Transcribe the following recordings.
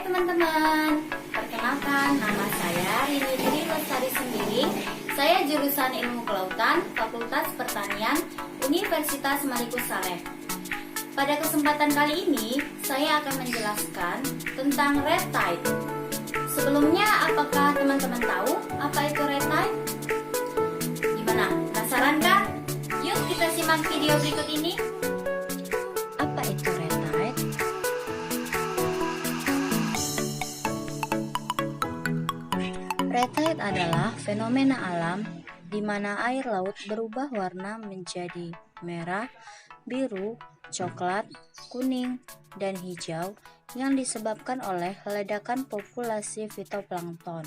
teman-teman, perkenalkan nama saya Rini Dwi Lestari Sembiring. Saya jurusan Ilmu Kelautan, Fakultas Pertanian, Universitas Malikus Saleh. Pada kesempatan kali ini, saya akan menjelaskan tentang red tide. Sebelumnya, apakah teman-teman tahu apa itu red tide? Gimana? Penasaran kan? Yuk kita simak video berikut ini. Apa itu red tide? Red tide adalah fenomena alam di mana air laut berubah warna menjadi merah, biru, coklat, kuning, dan hijau yang disebabkan oleh ledakan populasi fitoplankton.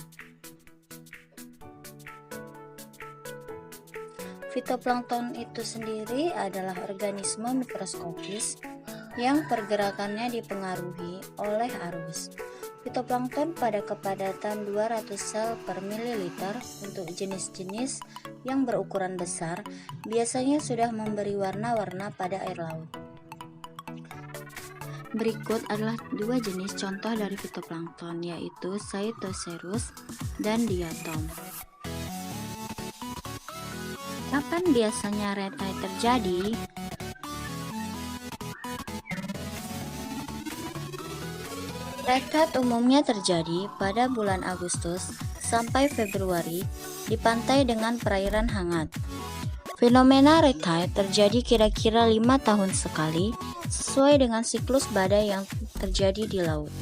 Fitoplankton itu sendiri adalah organisme mikroskopis yang pergerakannya dipengaruhi oleh arus. Fitoplankton pada kepadatan 200 sel per mililiter untuk jenis-jenis yang berukuran besar biasanya sudah memberi warna-warna pada air laut. Berikut adalah dua jenis contoh dari fitoplankton, yaitu Cytocerus dan Diatom. Kapan biasanya red tide terjadi? Red tide umumnya terjadi pada bulan Agustus sampai Februari di pantai dengan perairan hangat. Fenomena red tide terjadi kira-kira 5 tahun sekali sesuai dengan siklus badai yang terjadi di laut.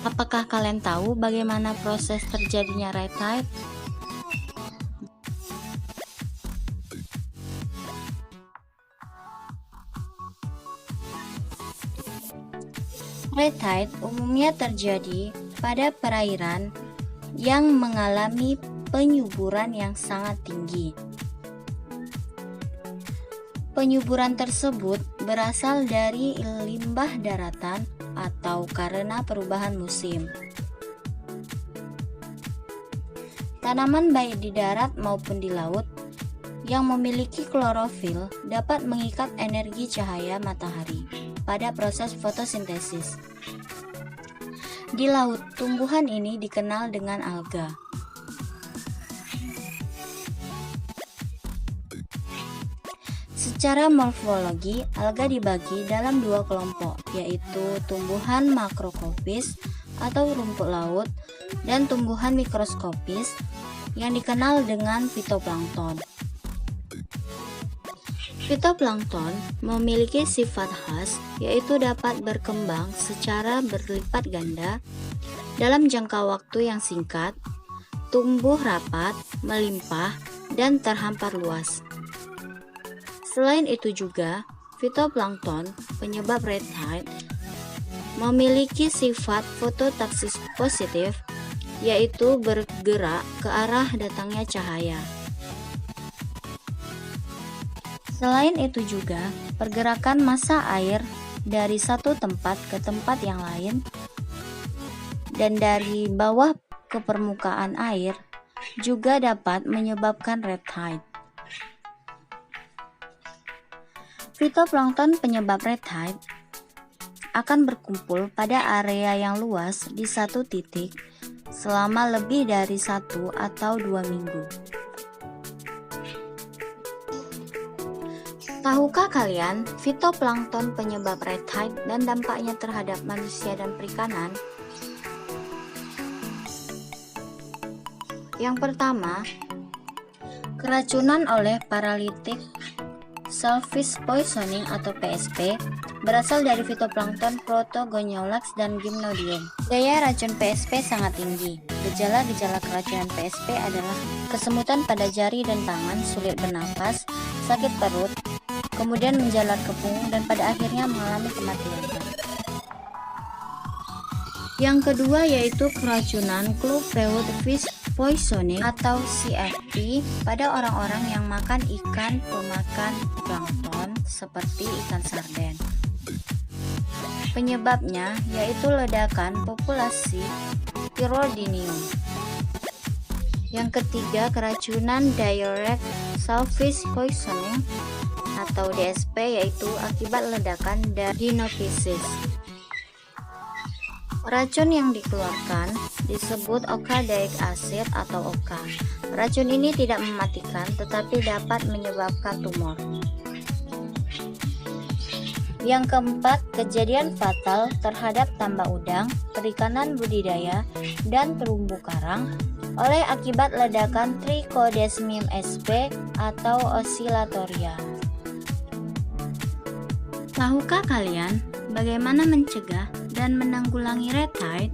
Apakah kalian tahu bagaimana proses terjadinya red tide? Red tide umumnya terjadi pada perairan yang mengalami penyuburan yang sangat tinggi. Penyuburan tersebut berasal dari limbah daratan atau karena perubahan musim. Tanaman baik di darat maupun di laut yang memiliki klorofil dapat mengikat energi cahaya matahari pada proses fotosintesis. Di laut, tumbuhan ini dikenal dengan alga. Secara morfologi, alga dibagi dalam dua kelompok, yaitu tumbuhan makrokopis atau rumput laut dan tumbuhan mikroskopis yang dikenal dengan fitoplankton. Fitoplankton memiliki sifat khas, yaitu dapat berkembang secara berlipat ganda dalam jangka waktu yang singkat, tumbuh rapat, melimpah, dan terhampar luas. Selain itu juga, fitoplankton penyebab red tide memiliki sifat fototaksis positif, yaitu bergerak ke arah datangnya cahaya. Selain itu juga, pergerakan massa air dari satu tempat ke tempat yang lain dan dari bawah ke permukaan air juga dapat menyebabkan red tide. Fitoplankton penyebab red tide akan berkumpul pada area yang luas di satu titik selama lebih dari 1 atau 2 minggu. Tahukah kalian fitoplankton penyebab red tide dan dampaknya terhadap manusia dan perikanan? Yang pertama, keracunan oleh paralytic shellfish poisoning atau PSP berasal dari fitoplankton Protogoniolax dan Gymnodium. Daya racun PSP sangat tinggi. Gejala-gejala keracunan PSP adalah kesemutan pada jari dan tangan, sulit bernapas, sakit perut, kemudian menjalar ke punggung dan pada akhirnya mengalami kematian. Yang kedua yaitu keracunan Clubfoot fish poisoning atau CFP pada orang-orang yang makan ikan pemakan plankton seperti ikan sarden. Penyebabnya yaitu ledakan populasi Pyrrhodinium. Yang ketiga, keracunan direct shellfish poisoning atau DSP, yaitu akibat ledakan dinophysis. Racun yang dikeluarkan disebut okadaic acid atau OK. Racun ini tidak mematikan tetapi dapat menyebabkan tumor. Yang keempat, kejadian fatal terhadap tambak udang, perikanan budidaya, dan terumbu karang oleh akibat ledakan Trichodesmium sp atau Oscillatoria. Tahukah kalian bagaimana mencegah dan menanggulangi red tide?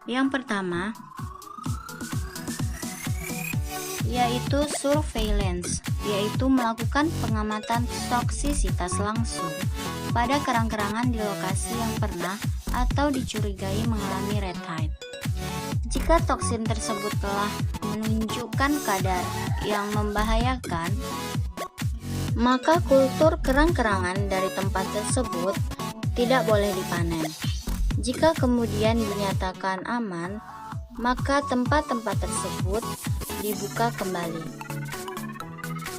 Yang pertama, yaitu surveillance, yaitu melakukan pengamatan toksisitas langsung pada kerang-kerangan di lokasi yang pernah atau dicurigai mengalami red tide. Jika toksin tersebut telah menunjukkan kadar yang membahayakan, maka kultur kerang-kerangan dari tempat tersebut tidak boleh dipanen. Jika kemudian dinyatakan aman, maka tempat-tempat tersebut dibuka kembali.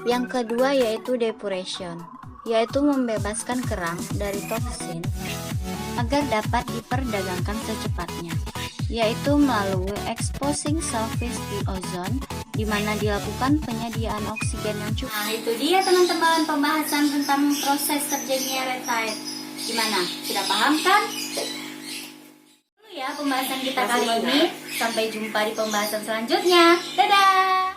Yang kedua yaitu depuration, yaitu membebaskan kerang dari toksin agar dapat diperdagangkan secepatnya, yaitu melalui exposing surface to ozone, di mana dilakukan penyediaan oksigen yang cukup. Nah, itu dia teman-teman pembahasan tentang proses terjadinya red tide. Gimana? Sudah paham kan? Itu ya pembahasan kita kali ini. Sampai jumpa di pembahasan selanjutnya. Dadah!